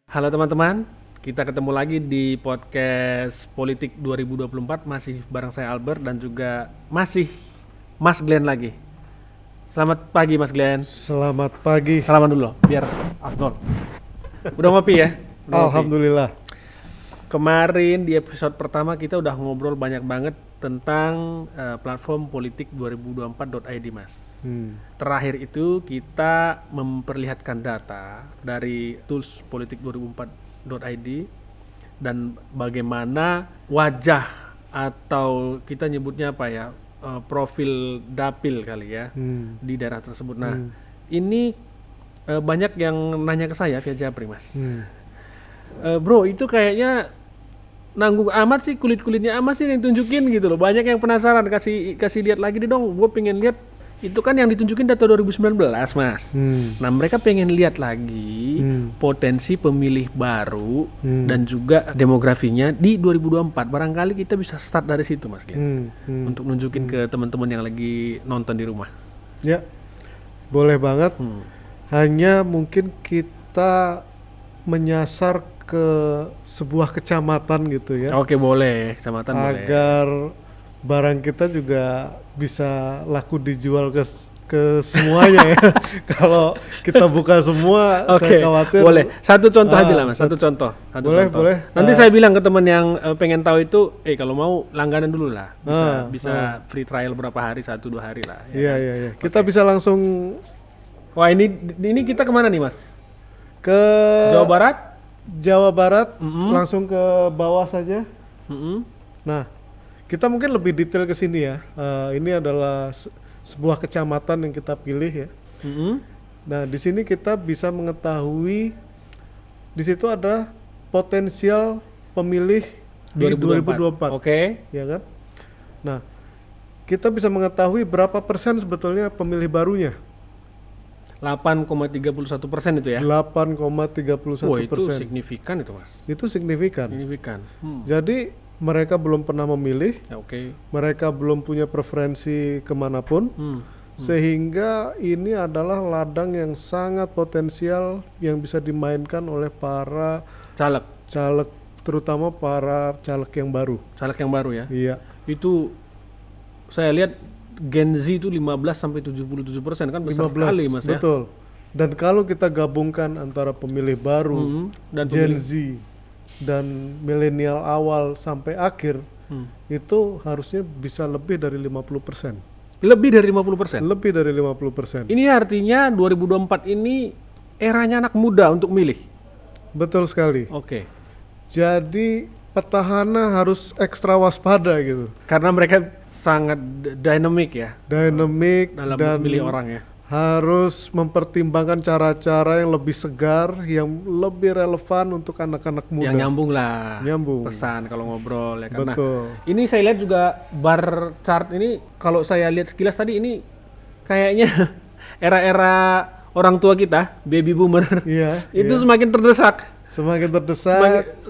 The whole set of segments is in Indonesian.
Halo teman-teman, kita ketemu lagi di podcast Politik 2024. Masih bareng saya Albert dan juga masih Mas Glenn lagi. Selamat pagi Mas Glenn. Selamat pagi. Salaman dulu, biar afdol. Udah ngopi ya? Udah ngopi. Alhamdulillah. Kemarin di episode pertama kita udah ngobrol banyak banget tentang platform politik2024.id Mas. Terakhir itu kita memperlihatkan data dari tools politik2024.id dan bagaimana wajah atau kita nyebutnya apa ya, profil dapil kali ya di daerah tersebut. Nah ini banyak yang nanya ke saya via Japri Mas. Bro itu kayaknya nanggung amat sih, kulit-kulitnya amat sih yang tunjukin gitu loh. Banyak yang penasaran, kasih lihat lagi deh dong. Gue pengen lihat itu kan yang ditunjukin data 2019 Mas. Nah mereka pengen lihat lagi potensi pemilih baru dan juga demografinya di 2024. Barangkali kita bisa start dari situ Mas untuk nunjukin ke teman-teman yang lagi nonton di rumah. Ya, boleh banget. Hanya mungkin kita menyasar ke sebuah kecamatan gitu ya. Oke boleh, kecamatan boleh. Agar barang kita juga bisa laku dijual ke semuanya ya. Kalau kita buka semua, Oke, saya khawatir. boleh. Satu contoh aja lah Mas, satu contoh. Boleh. Nanti saya bilang ke teman yang pengen tahu itu, kalau mau langganan dulu lah. Bisa free trial berapa hari, 1-2 hari lah. Iya. Kita bisa langsung. Wah ini kita kemana nih Mas? Ke Jawa Barat? Langsung ke bawah saja. Nah, kita mungkin lebih detail ke sini ya. Ini adalah sebuah kecamatan yang kita pilih ya. Nah, di sini kita bisa mengetahui di situ ada potensial pemilih di 2024. Oke. Ya kan? Nah, kita bisa mengetahui berapa persen sebetulnya pemilih barunya. 8,31% itu ya? 8,31%. Wah itu signifikan itu Mas. Itu signifikan. Jadi mereka belum pernah memilih, mereka belum punya preferensi kemanapun, sehingga ini adalah ladang yang sangat potensial yang bisa dimainkan oleh para caleg, terutama para caleg yang baru. Caleg yang baru ya? Iya. Itu saya lihat Gen Z itu 15-77% kan besar sekali Mas ya? Betul. Dan kalau kita gabungkan antara pemilih baru, dan Gen Z dan milenial awal sampai akhir, itu harusnya bisa lebih dari 50%. Lebih dari 50%? Lebih dari 50%. Ini artinya 2024 ini eranya anak muda untuk milih? Betul sekali. Oke. Jadi petahana harus ekstra waspada gitu. Karena mereka sangat dynamic ya? Dynamic dalam dan memilih orang ya? Harus mempertimbangkan cara-cara yang lebih segar, yang lebih relevan untuk anak-anak muda. Yang nyambung lah. Nyambung. Pesan kalau ngobrol ya kan. Betul. Nah, ini saya lihat juga bar chart ini, kalau saya lihat sekilas tadi ini kayaknya era-era orang tua kita, baby boomer. Iya. Itu semakin terdesak.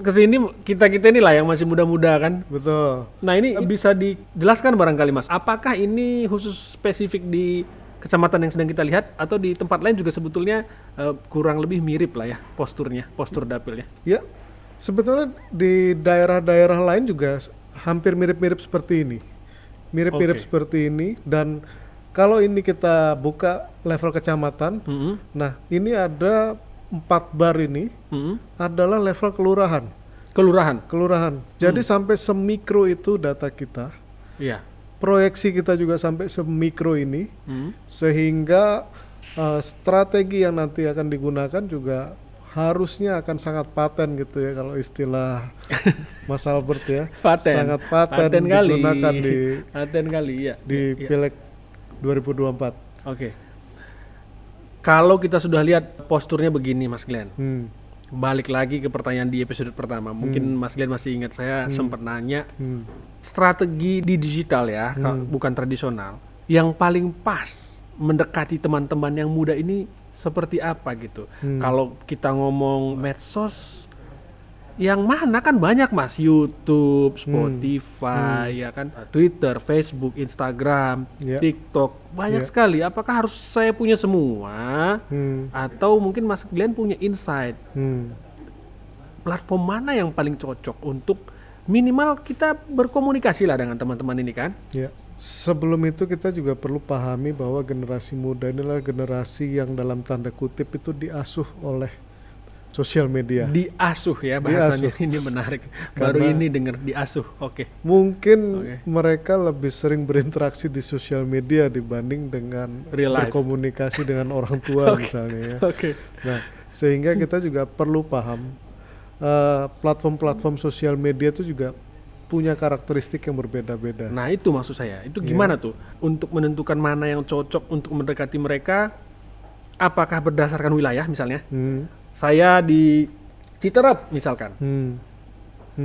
Kesini kita ini lah yang masih muda-muda kan. Betul. Nah ini bisa dijelaskan barangkali Mas, apakah ini khusus spesifik di kecamatan yang sedang kita lihat atau di tempat lain juga sebetulnya kurang lebih mirip lah ya postur dapilnya? Ya, sebetulnya di daerah-daerah lain juga hampir mirip-mirip seperti ini. Seperti ini, dan kalau ini kita buka level kecamatan, nah ini ada 4 bar ini adalah level kelurahan. Kelurahan. Jadi sampai semikro itu data kita. Iya. Proyeksi kita juga sampai semikro ini, sehingga strategi yang nanti akan digunakan juga harusnya akan sangat paten gitu ya, kalau istilah Mas Albert ya. Sangat paten digunakan di Pileg 2024. Oke. Kalau kita sudah lihat posturnya begini Mas Glenn, balik lagi ke pertanyaan di episode pertama. Mungkin Mas Glenn masih ingat saya sempat nanya strategi di digital ya, bukan tradisional, yang paling pas mendekati teman-teman yang muda ini seperti apa gitu. Kalau kita ngomong medsos, yang mana kan banyak Mas, YouTube, Spotify, ya kan, Twitter, Facebook, Instagram, TikTok, banyak sekali. Apakah harus saya punya semua atau mungkin Mas Glenn punya insight? Platform mana yang paling cocok untuk minimal kita berkomunikasi lah dengan teman-teman ini kan? Ya. Sebelum itu kita juga perlu pahami bahwa generasi muda inilah generasi yang dalam tanda kutip itu diasuh oleh sosial media. Diasuh ya bahasanya, ini menarik. Baru ini dengar diasuh. Oke. Mungkin mereka lebih sering berinteraksi di sosial media dibanding dengan berkomunikasi dengan orang tua misalnya ya. Nah, sehingga kita juga perlu paham platform-platform sosial media itu juga punya karakteristik yang berbeda-beda. Nah itu maksud saya, itu gimana tuh untuk menentukan mana yang cocok untuk mendekati mereka? Apakah berdasarkan wilayah misalnya? Saya di Citerep misalkan,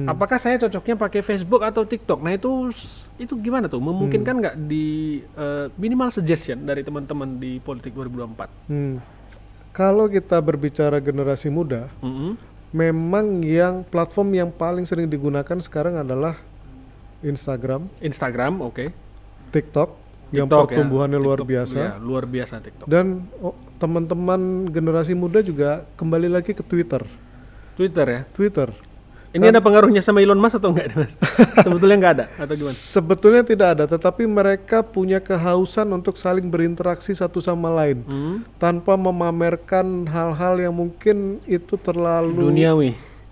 apakah saya cocoknya pakai Facebook atau TikTok? Nah itu gimana tuh? Memungkinkan nggak di minimal suggestion dari teman-teman di Politik 2024? Kalau kita berbicara generasi muda, memang yang platform yang paling sering digunakan sekarang adalah Instagram, TikTok yang pertumbuhannya luar biasa. Ya, luar biasa TikTok. Dan teman-teman generasi muda juga kembali lagi ke Twitter. Twitter. Ini ada pengaruhnya sama Elon Musk atau enggak, Mas? Sebetulnya enggak ada atau gimana? Sebetulnya tidak ada, tetapi mereka punya kehausan untuk saling berinteraksi satu sama lain tanpa memamerkan hal-hal yang mungkin itu terlalu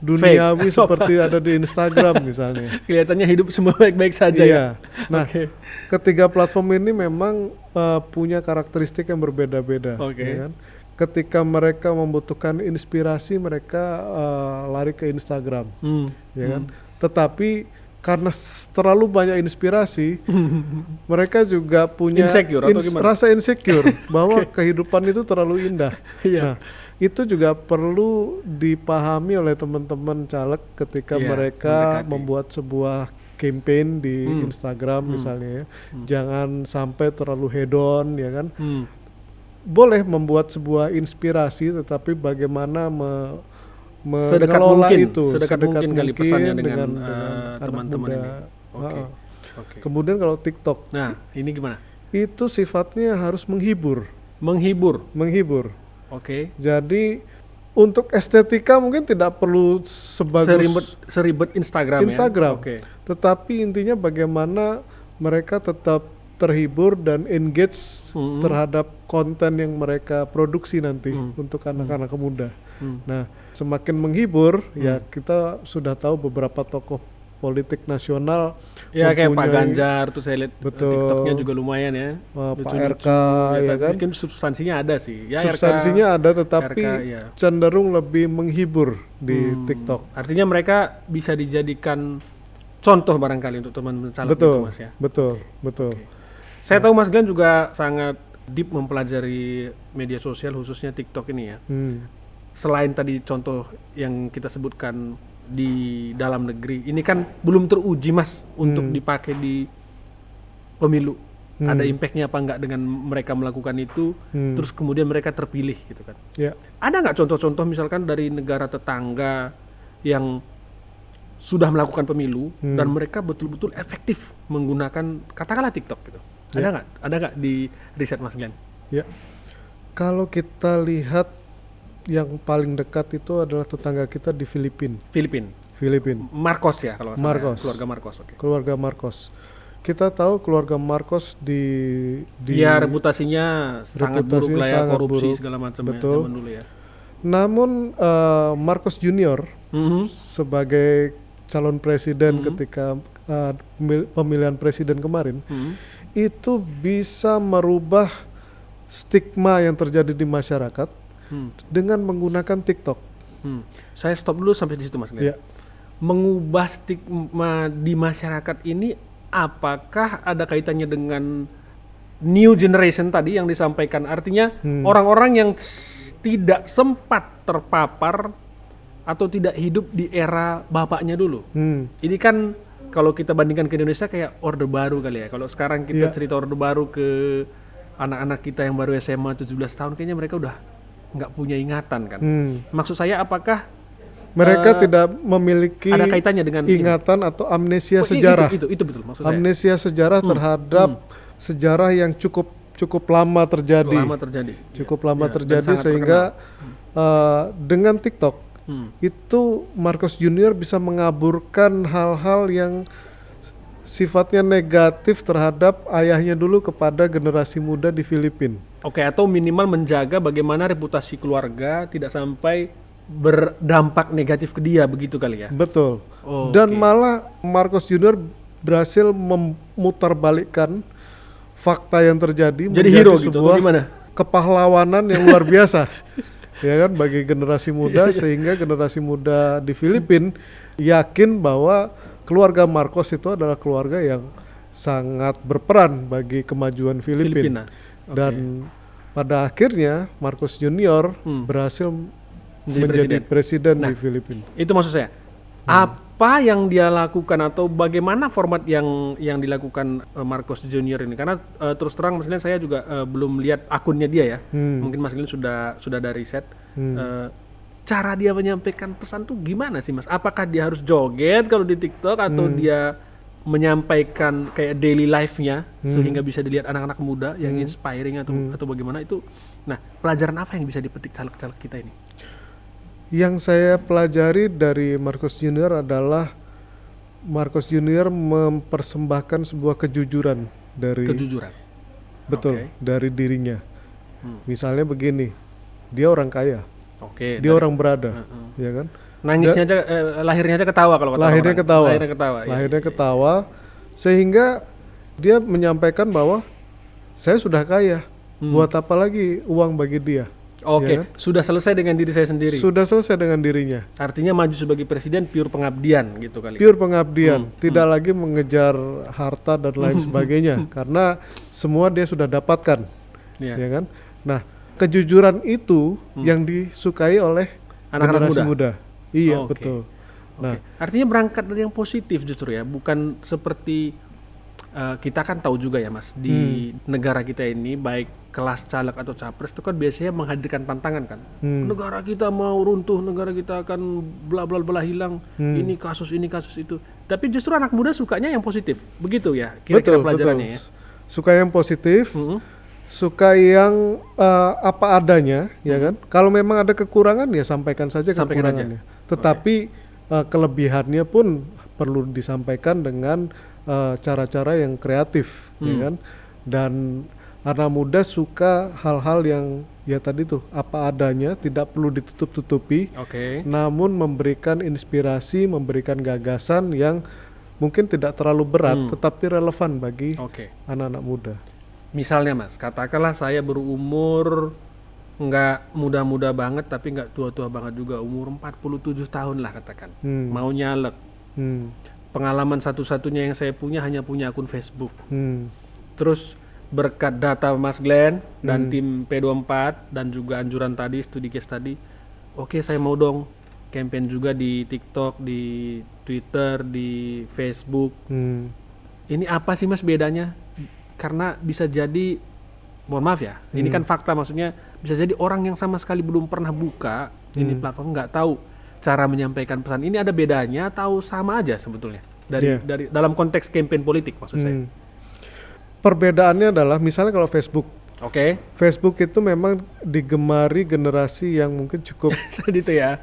duniawi seperti ada di Instagram misalnya. Kelihatannya hidup semua baik-baik saja ya. Nah, ketiga platform ini memang punya karakteristik yang berbeda-beda. Ya kan? Ketika mereka membutuhkan inspirasi, mereka lari ke Instagram, ya kan. Tetapi karena terlalu banyak inspirasi, mereka juga punya rasa insecure bahwa kehidupan itu terlalu indah. Nah, itu juga perlu dipahami oleh teman-teman caleg ketika mereka membuat sebuah campaign di Instagram misalnya, ya. Jangan sampai terlalu hedon, ya kan. Boleh membuat sebuah inspirasi, tetapi bagaimana mengelola itu sedekat mungkin kali pesannya dengan teman-teman ini. Kemudian kalau TikTok, nah ini gimana? Itu sifatnya harus menghibur. Jadi untuk estetika mungkin tidak perlu seribet Instagram. Tetapi intinya bagaimana mereka tetap terhibur dan engage terhadap konten yang mereka produksi nanti untuk anak-anak muda. Nah, semakin menghibur, ya kita sudah tahu beberapa tokoh politik nasional kayak Pak Ganjar tuh saya lihat TikToknya juga lumayan ya. Pak RK ya kan. Mungkin substansinya ada sih. Ya, substansinya ada, tetapi cenderung lebih menghibur di TikTok. Artinya mereka bisa dijadikan contoh barangkali untuk teman-teman caleg itu, Mas ya. Betul. Saya tahu Mas Glenn juga sangat deep mempelajari media sosial khususnya TikTok ini ya. Selain tadi contoh yang kita sebutkan di dalam negeri, ini kan belum teruji Mas untuk dipakai di pemilu. Ada impactnya apa enggak dengan mereka melakukan itu, terus kemudian mereka terpilih gitu kan. Ada nggak contoh-contoh misalkan dari negara tetangga yang sudah melakukan pemilu dan mereka betul-betul efektif menggunakan katakanlah TikTok gitu? Ada nggak di riset Mas Glenn? Ya, kalau kita lihat yang paling dekat itu adalah tetangga kita di Filipina. Marcos ya kalau Marcos. Keluarga Marcos. Keluarga Marcos. Kita tahu keluarga Marcos dia reputasinya sangat buruk lah ya, korupsi segala macam ya zaman dulu ya. Namun Marcos Junior sebagai calon presiden ketika pemilihan presiden kemarin itu bisa merubah stigma yang terjadi di masyarakat dengan menggunakan TikTok. Saya stop dulu sampai di situ Mas Glenn. Mengubah stigma di masyarakat ini apakah ada kaitannya dengan new generation tadi yang disampaikan? Artinya orang-orang yang tidak sempat terpapar atau tidak hidup di era bapaknya dulu. Ini kan kalau kita bandingkan ke Indonesia kayak orde baru kali ya. Kalau sekarang kita cerita orde baru ke anak-anak kita yang baru SMA 17 tahun, kayaknya mereka udah nggak punya ingatan kan. Maksud saya apakah mereka tidak memiliki ada kaitannya dengan ingatan atau amnesia sejarah. Itu betul maksud saya. Amnesia sejarah terhadap sejarah yang cukup lama terjadi. Cukup lama terjadi sehingga dengan TikTok itu Marcos Junior bisa mengaburkan hal-hal yang sifatnya negatif terhadap ayahnya dulu kepada generasi muda di Filipina. Oke, atau minimal menjaga bagaimana reputasi keluarga tidak sampai berdampak negatif ke dia, begitu kali ya? Betul. Dan malah Marcos Junior berhasil memutarbalikkan fakta yang terjadi jadi menjadi hero sebuah kepahlawanan yang luar biasa. Ya kan, bagi generasi muda, sehingga generasi muda di Filipina yakin bahwa keluarga Marcos itu adalah keluarga yang sangat berperan bagi kemajuan Filipina. Dan pada akhirnya Marcos Junior berhasil menjadi presiden di Filipina. Itu maksud saya. Apa yang dia lakukan atau bagaimana format yang dilakukan Marcos Junior ini? Karena terus terang Mas Glenn, saya juga belum lihat akunnya dia ya. Mungkin Mas Glenn sudah ada riset. Cara dia menyampaikan pesan tuh gimana sih Mas? Apakah dia harus joget kalau di TikTok atau dia menyampaikan kayak daily life-nya sehingga bisa dilihat anak-anak muda yang inspiring atau bagaimana itu? Nah, pelajaran apa yang bisa dipetik caleg-caleg kita ini? Yang saya pelajari dari Marcos Junior adalah Marcos Junior mempersembahkan sebuah kejujuran dari dari dirinya. Misalnya begini, dia orang kaya. Dia orang berada, ya kan? Nangisnya aja, lahirnya aja ketawa kalau kata orang. Lahirnya ketawa, sehingga dia menyampaikan bahwa saya sudah kaya, buat apa lagi uang bagi dia? Ya kan? Sudah selesai dengan diri saya sendiri. Sudah selesai dengan dirinya. Artinya maju sebagai presiden pure pengabdian gitu kali. Pure pengabdian, tidak lagi mengejar harta dan lain sebagainya, karena semua dia sudah dapatkan, ya kan? Nah, kejujuran itu yang disukai oleh anak-anak muda. Iya, betul. Nah, artinya berangkat dari yang positif justru ya, bukan seperti kita kan tahu juga ya Mas, di negara kita ini baik kelas caleg atau capres itu kan biasanya menghadirkan tantangan kan. Negara kita mau runtuh, negara kita akan bla bla bla hilang, ini kasus itu. Tapi justru anak muda sukanya yang positif, begitu ya kira-kira pelajarannya ya. Suka yang positif. Suka yang apa adanya, ya kan? Kalau memang ada kekurangan ya sampaikan saja kekurangannya. Tetapi kelebihannya pun perlu disampaikan dengan cara-cara yang kreatif, ya kan? Dan anak muda suka hal-hal yang ya tadi tuh apa adanya, tidak perlu ditutup-tutupi, namun memberikan inspirasi, memberikan gagasan yang mungkin tidak terlalu berat, tetapi relevan bagi anak-anak muda. Misalnya Mas, katakanlah saya berumur nggak muda-muda banget tapi nggak tua-tua banget juga, umur 47 tahun lah katakan, mau nyalek. Pengalaman satu-satunya yang saya punya hanya punya akun Facebook. Terus berkat data Mas Glenn dan tim P24 dan juga anjuran tadi, studi case tadi, saya mau dong campaign juga di TikTok, di Twitter, di Facebook. Ini apa sih Mas bedanya? Karena bisa jadi, mohon maaf ya, ini kan fakta, maksudnya bisa jadi orang yang sama sekali belum pernah buka ini platform, nggak tahu cara menyampaikan pesan. Ini ada bedanya atau sama aja sebetulnya dari dalam konteks campaign politik maksud saya? Perbedaannya adalah misalnya kalau Facebook. Facebook itu memang digemari generasi yang mungkin cukup tadi itu ya.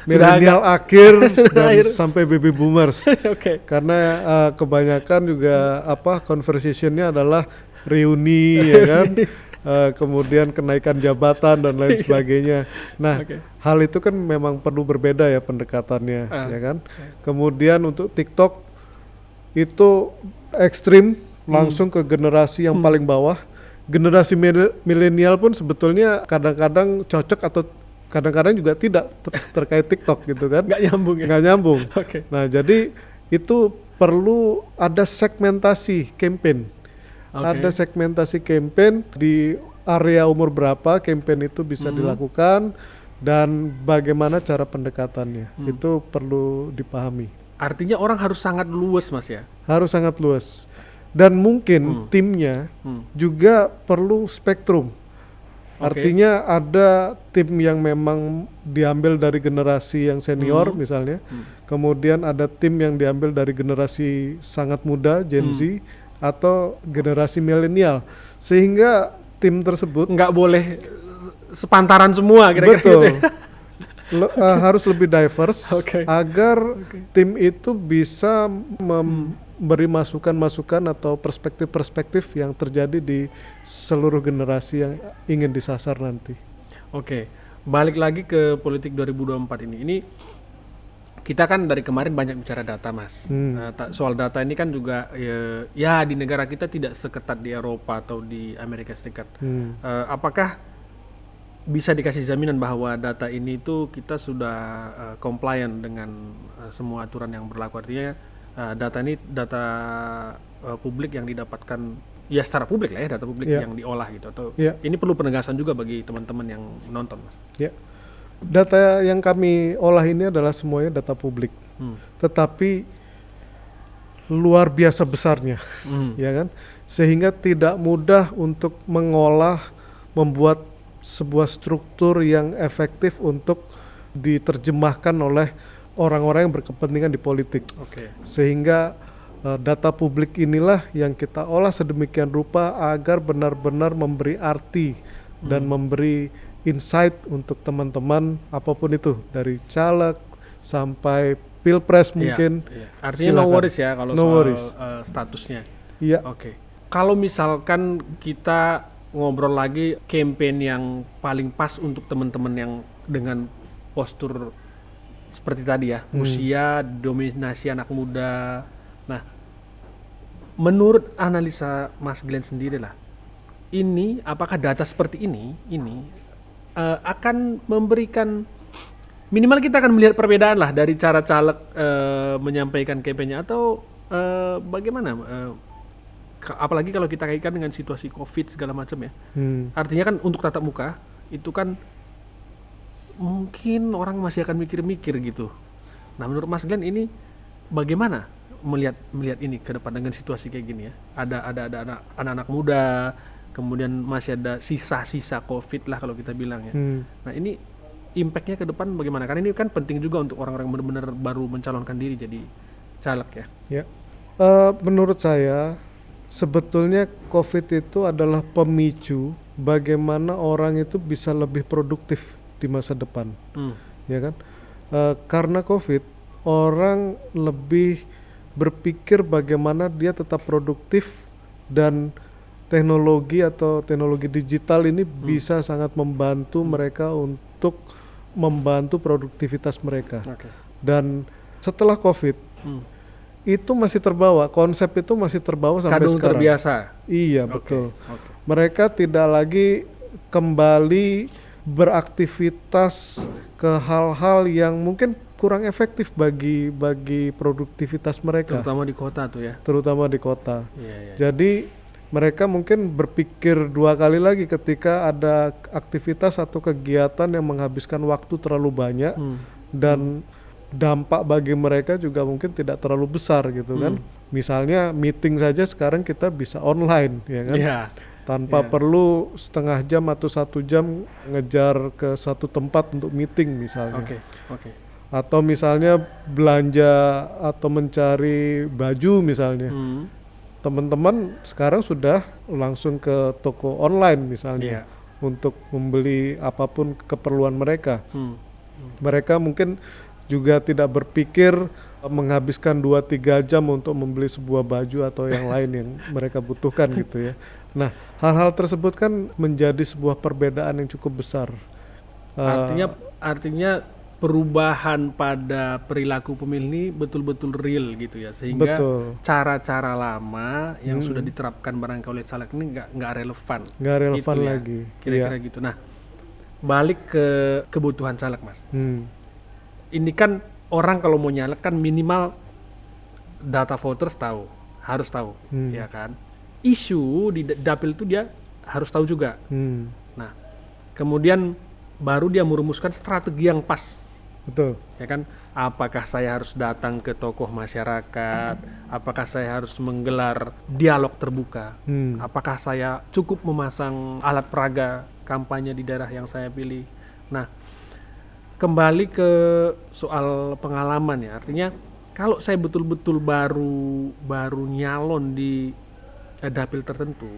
Milenial akhir dan sampai baby boomers. Karena kebanyakan juga conversationnya adalah reuni, ya kan? Kemudian kenaikan jabatan dan lain sebagainya. Nah, hal itu kan memang perlu berbeda ya pendekatannya, ya kan? Kemudian untuk TikTok itu ekstrim, langsung ke generasi yang paling bawah. Generasi milenial pun sebetulnya kadang-kadang cocok atau kadang-kadang juga tidak terkait TikTok gitu kan. Nggak nyambung. Nah, jadi itu perlu ada segmentasi campaign. Ada segmentasi campaign di area umur berapa campaign itu bisa dilakukan dan bagaimana cara pendekatannya. Itu perlu dipahami. Artinya orang harus sangat luas Mas ya? Harus sangat luas. Dan mungkin timnya juga perlu spektrum. Artinya ada tim yang memang diambil dari generasi yang senior misalnya, kemudian ada tim yang diambil dari generasi sangat muda, Gen Z, atau generasi milenial, sehingga tim tersebut nggak boleh sepantaran semua kira-kira betul, gitu ya? harus lebih diverse agar tim itu bisa memberi masukan-masukan atau perspektif-perspektif yang terjadi di seluruh generasi yang ingin disasar nanti. Oke, balik lagi ke politik 2024 ini. Ini kita kan dari kemarin banyak bicara data, Mas. Soal data ini kan juga ya di negara kita tidak seketat di Eropa atau di Amerika Serikat. Apakah bisa dikasih jaminan bahwa data ini itu kita sudah compliant dengan semua aturan yang berlaku? Artinya data ini data publik yang didapatkan ya secara publik lah ya, data publik yang diolah gitu, atau ini perlu penegasan juga bagi teman-teman yang nonton, Mas? Ya, data yang kami olah ini adalah semuanya data publik, tetapi luar biasa besarnya, ya kan, sehingga tidak mudah untuk mengolah, membuat sebuah struktur yang efektif untuk diterjemahkan oleh orang-orang yang berkepentingan di politik. Sehingga data publik inilah yang kita olah sedemikian rupa agar benar-benar memberi arti dan memberi insight untuk teman-teman apapun itu, dari caleg sampai pilpres mungkin. Artinya no worries ya kalau soal statusnya. Iya. Kalau misalkan kita ngobrol lagi campaign yang paling pas untuk teman-teman yang dengan postur seperti tadi ya, usia, dominasi anak muda. Nah, menurut analisa Mas Glenn sendiri lah, ini apakah data seperti ini akan memberikan, minimal kita akan melihat perbedaan lah dari cara caleg menyampaikan campaign-nya, atau bagaimana? Apalagi kalau kita kaitkan dengan situasi COVID segala macam ya. Artinya kan untuk tatap muka itu kan mungkin orang masih akan mikir-mikir gitu. Nah, menurut Mas Glenn ini bagaimana melihat ini ke depan dengan situasi kayak gini ya? Ada anak-anak muda, kemudian masih ada sisa-sisa COVID lah kalau kita bilang ya. Nah, ini impact-nya ke depan bagaimana? Karena ini kan penting juga untuk orang-orang yang benar-benar baru mencalonkan diri jadi caleg ya. Menurut saya sebetulnya COVID itu adalah pemicu bagaimana orang itu bisa lebih produktif di masa depan, ya kan? Karena COVID, orang lebih berpikir bagaimana dia tetap produktif, dan teknologi atau teknologi digital ini bisa sangat membantu mereka untuk membantu produktivitas mereka. Dan setelah COVID, itu masih terbawa, konsep itu masih terbawa sampai kadung sekarang. Terbiasa. Iya, betul. Mereka tidak lagi kembali beraktivitas ke hal-hal yang mungkin kurang efektif bagi produktivitas mereka. Terutama di kota tuh ya. Terutama di kota. Jadi mereka mungkin berpikir dua kali lagi ketika ada aktivitas atau kegiatan yang menghabiskan waktu terlalu banyak dan dampak bagi mereka juga mungkin tidak terlalu besar gitu kan. Misalnya meeting saja sekarang kita bisa online, ya kan, tanpa perlu setengah jam atau 1 jam ngejar ke satu tempat untuk meeting misalnya. Atau misalnya belanja atau mencari baju misalnya, teman-teman sekarang sudah langsung ke toko online misalnya untuk membeli apapun keperluan mereka. Mereka mungkin juga tidak berpikir menghabiskan 2-3 jam untuk membeli sebuah baju atau yang lain yang mereka butuhkan gitu ya. Nah, hal-hal tersebut kan menjadi sebuah perbedaan yang cukup besar. Artinya perubahan pada perilaku pemilih ini betul-betul real gitu ya, sehingga cara-cara lama yang sudah diterapkan barangkali oleh caleg ini nggak relevan. Nggak relevan gitu lagi. Ya, kira-kira gitu. Nah, balik ke kebutuhan caleg, Mas. Ini kan orang kalau mau nyalek kan minimal data voters harus tahu, ya kan. Isu di dapil itu dia harus tahu juga. Nah, kemudian baru dia merumuskan strategi yang pas Betul. Ya kan, apakah saya harus datang ke tokoh masyarakat, apakah saya harus menggelar dialog terbuka, apakah saya cukup memasang alat peraga kampanye di daerah yang saya pilih. Nah, kembali ke soal pengalaman ya, artinya kalau saya betul-betul baru nyalon di dapil tertentu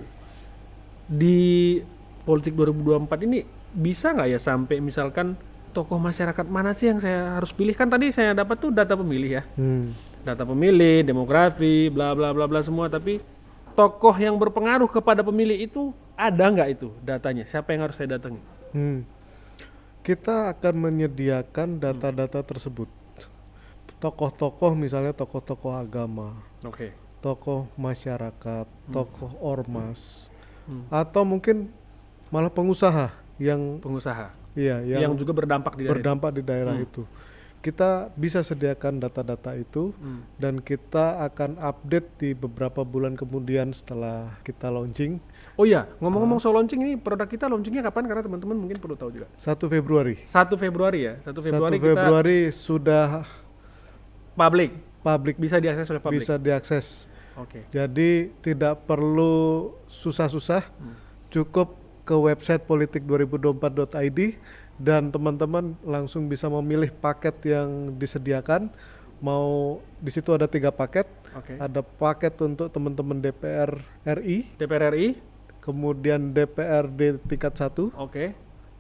di politik 2024 ini, bisa nggak ya sampai misalkan tokoh masyarakat mana sih yang saya harus pilih? Kan tadi saya dapat tuh data pemilih ya, data pemilih, demografi, bla bla bla bla semua, tapi tokoh yang berpengaruh kepada pemilih itu ada nggak itu datanya? Siapa yang harus saya datangi? Kita akan menyediakan data-data tersebut. Tokoh-tokoh, misalnya tokoh-tokoh agama, tokoh masyarakat, tokoh ormas, atau mungkin malah pengusaha yang yang juga berdampak di daerah itu. Kita bisa sediakan data-data itu dan kita akan update di beberapa bulan kemudian setelah kita launching. Oh iya, ngomong-ngomong soal launching, ini produk kita launchingnya kapan? Karena teman-teman mungkin perlu tahu juga. 1 Februari. 1 Februari ya? 1 Februari, 1 Februari kita sudah publik. Bisa diakses oleh publik? Bisa diakses. Jadi tidak perlu susah-susah, cukup ke website politik2024.id dan teman-teman langsung bisa memilih paket yang disediakan. Mau di situ ada 3 paket. Ada paket untuk teman-teman DPR RI, kemudian DPRD tingkat 1,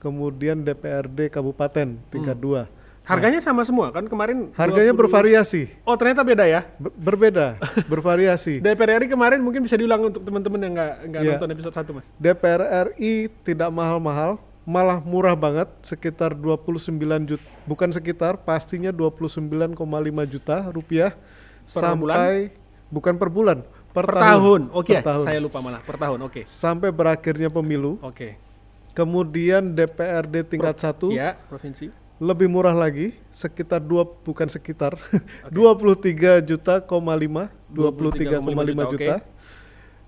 kemudian DPRD Kabupaten tingkat 2. Harganya sama semua kan kemarin? Harganya bervariasi. Oh ternyata beda ya? Berbeda, bervariasi. DPR RI kemarin mungkin bisa diulang untuk teman-teman yang nggak nonton episode 1 Mas. DPR RI tidak mahal-mahal, malah murah banget, sekitar 29 juta, bukan sekitar, pastinya 29,5 juta rupiah per sampai bulan? Bukan per bulan, per tahun. Per tahun. Saya lupa malah per tahun. Sampai berakhirnya pemilu. Kemudian DPRD tingkat 1 provinsi lebih murah lagi, sekitar 23,5 juta.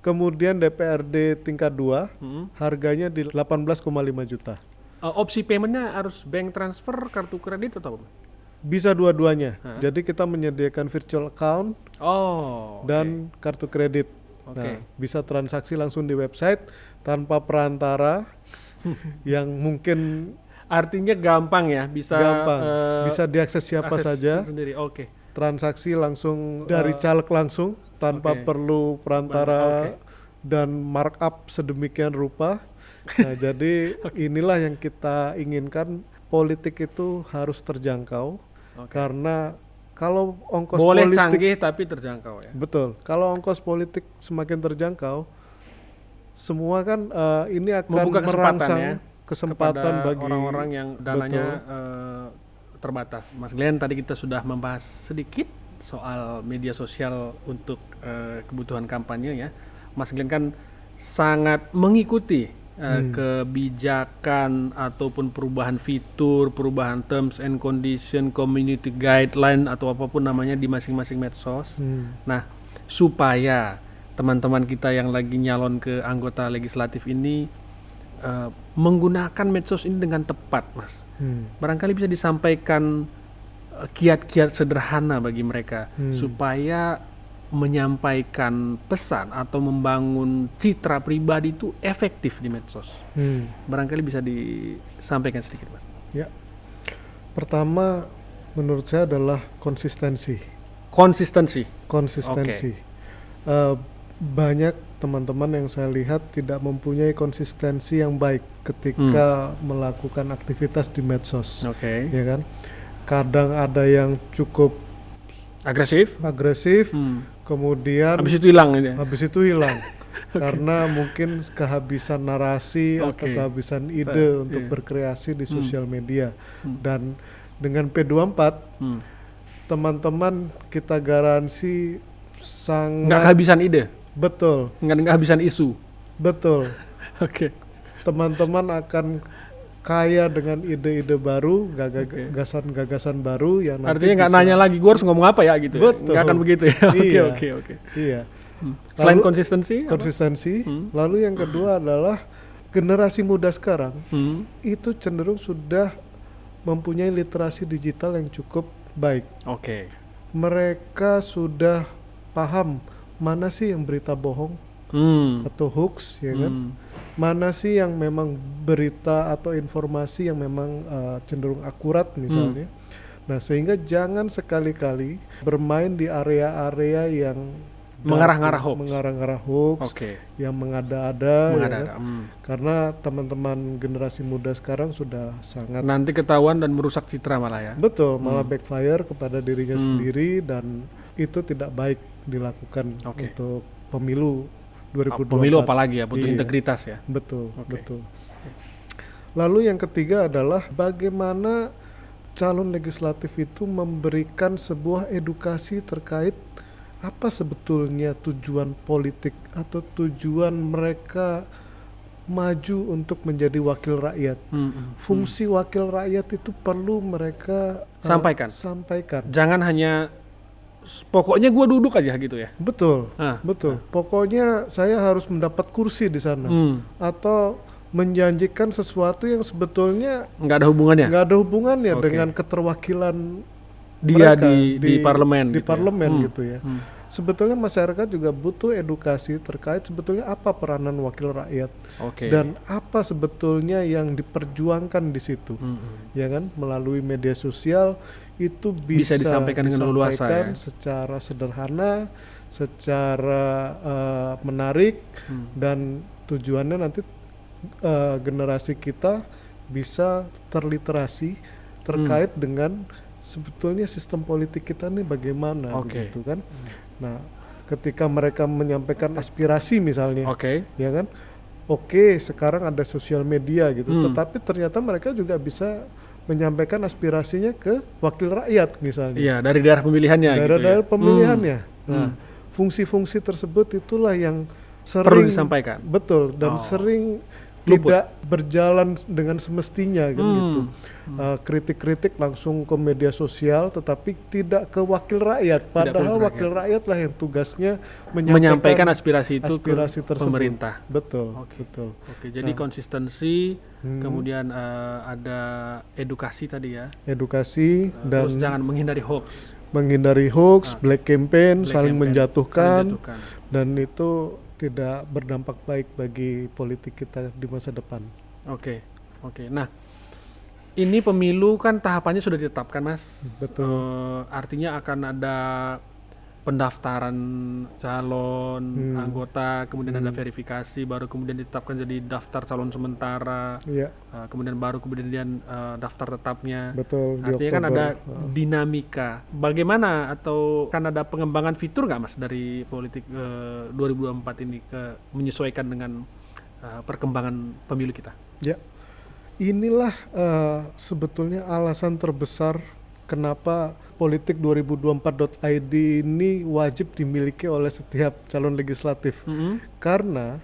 Kemudian DPRD tingkat 2 harganya di 18,5 juta. Opsi paymentnya harus bank transfer, kartu kredit atau apa? Bisa dua-duanya. Jadi kita menyediakan virtual account dan kartu kredit. Nah, bisa transaksi langsung di website tanpa perantara yang mungkin artinya gampang ya, bisa diakses siapa saja sendiri. Transaksi langsung dari caleg langsung tanpa perlu perantara dan markup sedemikian rupa. Nah, jadi inilah yang kita inginkan, politik itu harus terjangkau. Karena kalau ongkos boleh politik canggih tapi terjangkau ya. Betul. Kalau ongkos politik semakin terjangkau, semua kan ini akan membuka merangsang kesempatan bagi orang-orang yang dananya terbatas. Mas Glenn, tadi kita sudah membahas sedikit soal media sosial untuk kebutuhan kampanye ya. Mas Glenn kan sangat mengikuti kebijakan ataupun perubahan fitur, perubahan terms and condition, community guideline atau apapun namanya di masing-masing medsos. Nah, supaya teman-teman kita yang lagi nyalon ke anggota legislatif ini menggunakan medsos ini dengan tepat, Mas. Barangkali bisa disampaikan kiat-kiat sederhana bagi mereka supaya menyampaikan pesan atau membangun citra pribadi itu efektif di medsos. Barangkali bisa disampaikan sedikit, Mas. Ya. Pertama, menurut saya adalah konsistensi. Banyak teman-teman yang saya lihat tidak mempunyai konsistensi yang baik ketika melakukan aktivitas di medsos, ya kan? Kadang ada yang cukup agresif, kemudian habis itu hilang, karena mungkin kehabisan narasi atau kehabisan ide untuk berkreasi di sosial media. Dan dengan P24, teman-teman kita garansi sangat nggak kehabisan ide. Betul. Nggak kehabisan isu. Betul. Teman-teman akan kaya dengan ide-ide baru, gagasan-gagasan baru yang nanti artinya nggak nanya lagi gue harus ngomong apa ya gitu. Betul. Nggak akan begitu ya. Oke. Iya. Selain lalu, konsistensi, lalu yang kedua adalah generasi muda sekarang itu cenderung sudah mempunyai literasi digital yang cukup baik. Oke. Mereka sudah paham mana sih yang berita bohong atau hoax, ya kan? Mana sih yang memang berita atau informasi yang memang cenderung akurat misalnya. Nah, sehingga jangan sekali-kali bermain di area-area yang mengarah-ngarah hoax, yang mengada-ada, ya kan? Karena teman-teman generasi muda sekarang sudah sangat nanti ketahuan dan merusak citra malah ya. Betul, malah backfire kepada dirinya sendiri, dan itu tidak baik dilakukan untuk pemilu 2024. Pemilu apalagi ya, butuh integritas ya. Betul, betul. Lalu yang ketiga adalah bagaimana calon legislatif itu memberikan sebuah edukasi terkait apa sebetulnya tujuan politik atau tujuan mereka maju untuk menjadi wakil rakyat. Fungsi wakil rakyat itu perlu mereka sampaikan. Jangan hanya pokoknya gue duduk aja gitu ya. Betul. Pokoknya saya harus mendapat kursi di sana, atau menjanjikan sesuatu yang sebetulnya nggak ada hubungannya dengan keterwakilan dia di parlemen gitu ya. Sebetulnya masyarakat juga butuh edukasi terkait sebetulnya apa peranan wakil rakyat, dan apa sebetulnya yang diperjuangkan di situ, ya kan? Melalui media sosial itu bisa disampaikan dengan leluasa ya? Secara sederhana, secara menarik, dan tujuannya nanti generasi kita bisa terliterasi terkait dengan sebetulnya sistem politik kita nih bagaimana, gitu kan. Nah, ketika mereka menyampaikan aspirasi misalnya, ya kan, sekarang ada sosial media gitu, tetapi ternyata mereka juga bisa menyampaikan aspirasinya ke wakil rakyat misalnya. Iya, dari daerah pemilihannya daerah pemilihannya. Nah, fungsi-fungsi tersebut itulah yang sering perlu disampaikan. Betul, dan sering tidak berjalan dengan semestinya kan gitu. Kritik-kritik langsung ke media sosial tetapi tidak ke wakil rakyat, padahal wakil rakyat lah yang tugasnya menyampaikan aspirasi itu ke pemerintah. Betul. Jadi konsistensi, kemudian ada edukasi tadi ya. Edukasi, dan terus jangan menghindari hoax, black campaign, saling menjatuhkan, dan itu tidak berdampak baik bagi politik kita di masa depan. Oke. Nah, ini pemilu kan tahapannya sudah ditetapkan, Mas. Betul. Artinya akan ada pendaftaran calon anggota, kemudian ada verifikasi, baru kemudian ditetapkan jadi daftar calon sementara, kemudian daftar tetapnya. Betul. Artinya kan ada dinamika. Bagaimana atau kan ada pengembangan fitur nggak, Mas, dari politik 2024 ini menyesuaikan dengan perkembangan pemilu kita? Ya, inilah sebetulnya alasan terbesar kenapa politik2024.id ini wajib dimiliki oleh setiap calon legislatif, karena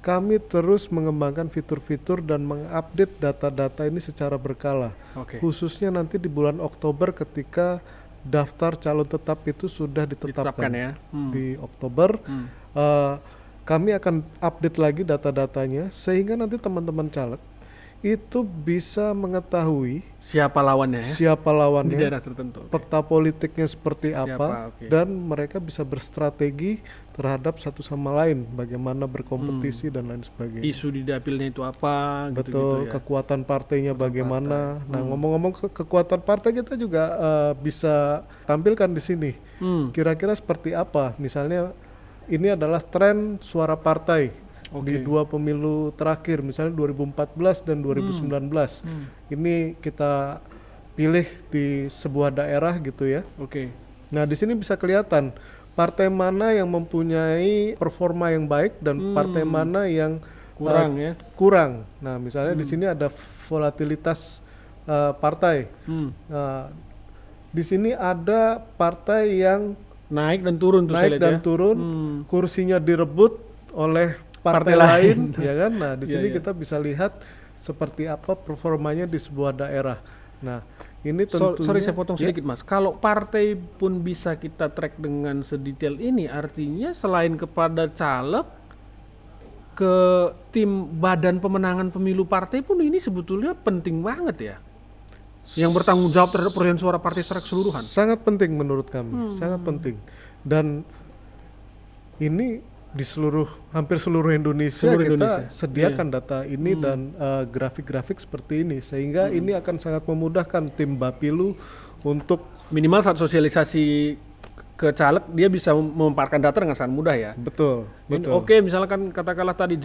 kami terus mengembangkan fitur-fitur dan mengupdate data-data ini secara berkala, khususnya nanti di bulan Oktober ketika daftar calon tetap itu sudah ditetapkan ya. Di Oktober kami akan update lagi data-datanya sehingga nanti teman-teman caleg itu bisa mengetahui siapa lawannya di daerah tertentu, peta politiknya seperti apa, dan mereka bisa berstrategi terhadap satu sama lain, bagaimana berkompetisi dan lain sebagainya. Isu di dapilnya itu apa? Betul, gitu, kekuatan partainya bagaimana. Nah, ngomong-ngomong kekuatan partai kita juga bisa tampilkan di sini. Kira-kira seperti apa? Misalnya ini adalah tren suara partai di dua pemilu terakhir, misalnya 2014 dan 2019. Ini kita pilih di sebuah daerah gitu ya. Nah, di sini bisa kelihatan partai mana yang mempunyai performa yang baik dan partai mana yang kurang. Nah, misalnya di sini ada volatilitas partai. Di sini ada partai yang naik dan turun, kursinya direbut oleh partai lain, ya kan? Nah, di sini kita bisa lihat seperti apa performanya di sebuah daerah. Nah, ini tentunya. Sorry saya potong sedikit, Mas. Kalau partai pun bisa kita track dengan sedetail ini, artinya selain kepada caleg, ke tim badan pemenangan pemilu partai pun ini sebetulnya penting banget ya. yang bertanggung jawab terhadap perolehan suara partai secara keseluruhan. Sangat penting menurut kami, sangat penting. Dan ini di hampir seluruh Indonesia kita sediakan data ini dan grafik-grafik seperti ini, sehingga ini akan sangat memudahkan tim Bapilu untuk minimal saat sosialisasi ke caleg dia bisa memaparkan data dengan sangat mudah ya. Betul. Oke, misalkan katakanlah tadi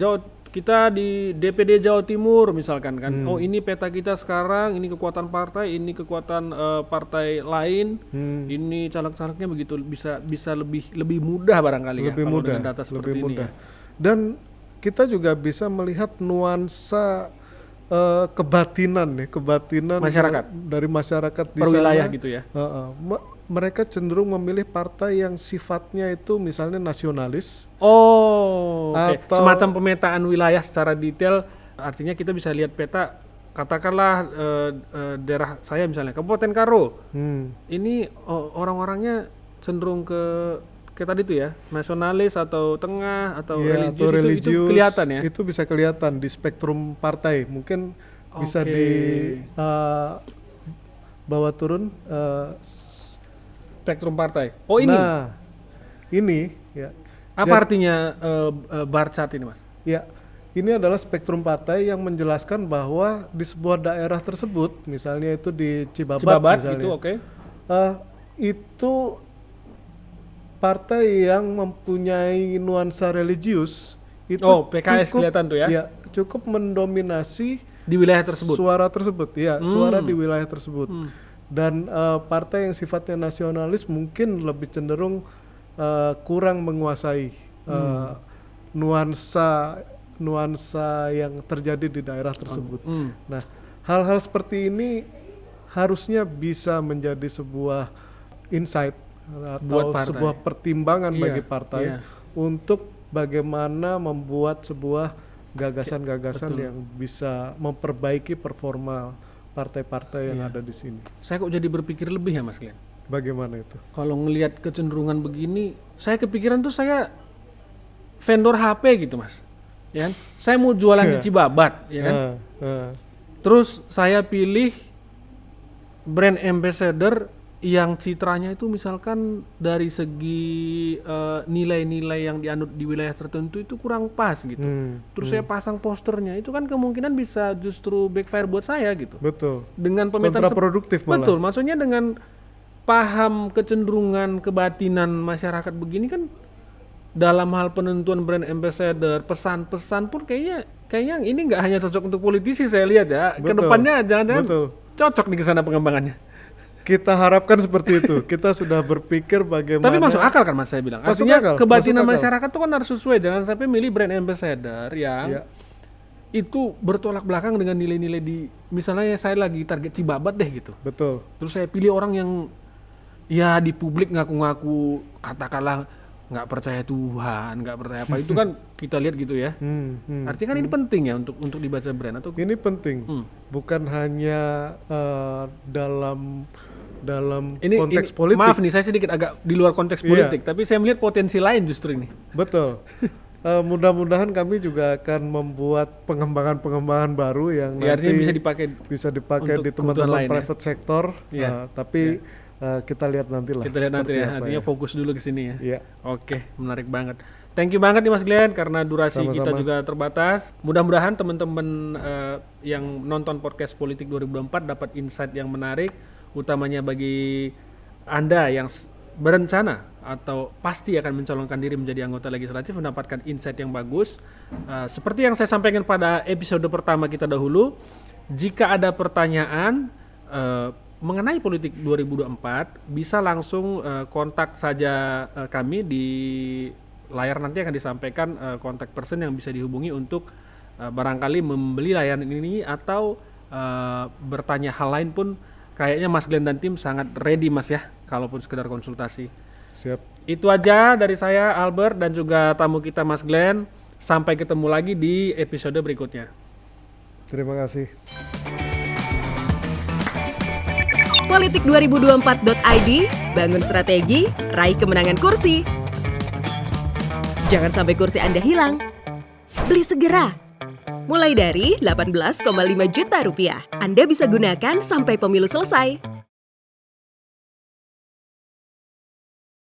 kita di DPD Jawa Timur misalkan kan, oh ini peta kita sekarang, ini kekuatan partai, ini kekuatan partai lain, ini caleg-calegnya begitu, bisa lebih mudah barangkali lebih ya mudah, kalau dengan data seperti ini. Ya. Dan kita juga bisa melihat nuansa kebatinan masyarakat dari masyarakat di perwilayah sana, gitu ya. Mereka cenderung memilih partai yang sifatnya itu misalnya nasionalis. Atau semacam pemetaan wilayah secara detail. Artinya kita bisa lihat peta, katakanlah daerah saya misalnya Kabupaten Karo. Ini orang-orangnya cenderung kayak tadi itu ya, nasionalis atau tengah atau religius, itu kelihatan ya. Itu bisa kelihatan di spektrum partai. Mungkin bisa di bawah turun spektrum partai. Oh ini. Nah, ini ya. Apa artinya bar chart ini, Mas? Ya, ini adalah spektrum partai yang menjelaskan bahwa di sebuah daerah tersebut, misalnya itu di Cibabat misalnya, itu oke. Itu partai yang mempunyai nuansa religius itu PKS cukup, kelihatan tuh ya. Ya, cukup mendominasi di wilayah tersebut. Suara tersebut, ya, suara di wilayah tersebut. Dan partai yang sifatnya nasionalis mungkin lebih cenderung kurang menguasai nuansa yang terjadi di daerah tersebut. Nah, hal-hal seperti ini harusnya bisa menjadi sebuah insight atau sebuah pertimbangan bagi partai untuk bagaimana membuat sebuah gagasan-gagasan yang bisa memperbaiki performa partai-partai yang ada di sini. Saya kok jadi berpikir lebih ya, Mas Glenn. Bagaimana itu? Kalau ngelihat kecenderungan begini, saya kepikiran tuh saya vendor HP gitu, Mas. Ya kan? Saya mau jualan di Cibabat, ya kan? Terus saya pilih brand ambassador yang citranya itu misalkan dari segi nilai-nilai yang dianut di wilayah tertentu itu kurang pas gitu. Terus saya pasang posternya, itu kan kemungkinan bisa justru backfire buat saya gitu. Betul. Dengan pemetaan kontraproduktif malah. Betul, maksudnya dengan paham kecenderungan kebatinan masyarakat begini kan, dalam hal penentuan brand ambassador, pesan-pesan pun kayaknya ini nggak hanya cocok untuk politisi, saya lihat ya. Kedepannya jangan-jangan cocok nih ke sana pengembangannya. Kita harapkan seperti itu. Kita sudah berpikir bagaimana. Tapi masuk akal kan, Mas, saya bilang. Artinya kebatinan masyarakat itu kan harus sesuai. Jangan sampai milih brand ambassador yang itu bertolak belakang dengan nilai-nilai di, misalnya saya lagi target Cibabat deh gitu. Betul. Terus saya pilih orang yang ya di publik ngaku-ngaku katakanlah nggak percaya Tuhan, nggak percaya apa, itu kan kita lihat gitu ya. Artinya kan ini penting ya untuk dibaca brand atau? Ini penting, bukan hanya dalam konteks politik. Maaf nih, saya sedikit agak di luar konteks politik, tapi saya melihat potensi lain justru ini. Betul. Mudah-mudahan kami juga akan membuat pengembangan baru yang nanti bisa dipakai di teman-teman private sector, tapi kita lihat nanti lah. Kita lihat nanti ya, artinya fokus dulu ke sini ya. Oke, menarik banget. Thank you banget nih Mas Glenn, karena durasi kita juga terbatas. Mudah-mudahan teman-teman yang nonton podcast Politik 2024 dapat insight yang menarik, utamanya bagi Anda yang berencana atau pasti akan mencalonkan diri menjadi anggota legislatif, mendapatkan insight yang bagus. Seperti yang saya sampaikan pada episode pertama kita dahulu, jika ada pertanyaan mengenai Politik 2024, bisa langsung kontak saja kami di layar, nanti akan disampaikan kontak person yang bisa dihubungi untuk barangkali membeli layanan ini atau bertanya hal lain pun. Kayaknya Mas Glenn dan tim sangat ready, Mas ya, kalaupun sekedar konsultasi. Siap. Itu aja dari saya, Albert, dan juga tamu kita Mas Glenn. Sampai ketemu lagi di episode berikutnya. Terima kasih. Politik2024.id, bangun strategi, raih kemenangan kursi. Jangan sampai kursi Anda hilang. Beli segera. mulai dari 18,5 juta rupiah. Anda bisa gunakan sampai pemilu selesai.